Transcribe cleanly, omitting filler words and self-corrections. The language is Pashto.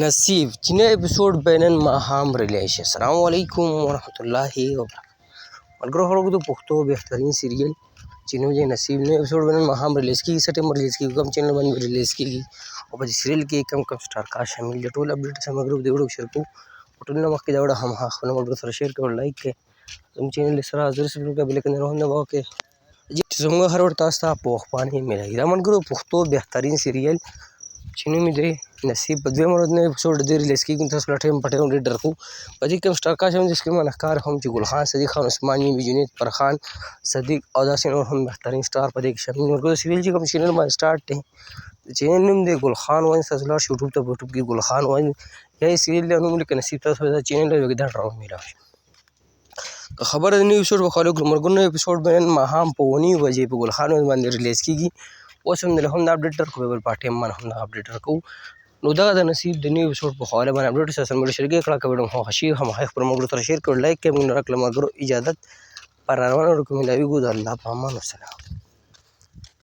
نصیب چې نوی اپیسوډ به نن ماښام ریلی شي. السلام علیکم ورحمت الله وبرکاته. ملګرو خلکو د پښتو بهترین سیریل چې نوم دی نصیب نوی اپیسوډ به نن ماښام ریلیز کېږي. څه ټایم ریلیز کېږي، کوم چینل باندې ریلیز کېږي او په دې سیریل کې کم کم سټار کاسټ شامل دي. ټول اپډیټ سره ملګرو په دې ویډیو کې شیر کوو. په ټولنه مخکې دا ویډیو هماغه خپلو ملګرو سره شیر کړئ او لایک کړئ. زموږ چینل سره حاضر سئ، بل ایکن هم نه وکړئ چې زموږ هر وخت تاسو ته په وخت باندې میلاږي. دا ملګرو پښتو بهترین سیریل چې نوم یې دی نصیب په دویمه ورځ نوی اپیسوډ د دې ریلیز کېږي. تاسو له ټایم په ټایم اپډیټ درکوو. په دې کې هم سټار کاسټ هم د سکرین باندې ښکار هم چې ګل خان، صدیق خان عثماني، جنید فرخان، صدیق او داسې نور هم بهترین سټار په دې کې شامل دي. ملګرو سیریل چې کوم چینل باندې سټارټ دی، د چینل نوم دی ګل خان واینز. تاسو لاړ شئ یوټیوب ته، په یوټیوب کې ګل خان واینز یا یې سیریل دی نوم لیکئ نصیب. تاسو دا چینل دی دا ډرامه میلاو شي. که خبره د نوي اپیسوډ په خوا وکړو ملګرو، نوی اپیسوډ به نن ماښام په 9 بجې په ګل خان واینز باندې ریلیز کېږي. اوس هم دله هم دا اپډیټ درکوو، بل په ټایم باندې هم دا اپډیټ درکوو. نو دغه د نصیب د نوي اپیسوډ په حواله باندې اپډیټ سره ملګرو شریکې کړه. که ویډیو مو خوښه شي هماغه خپلو ملګرو سره شیر کړئ، لایک کړئ. موږ نه راکړه ملګرو اجازت پر روانه وروکو میلاویږو. د الله په امان. والسلام.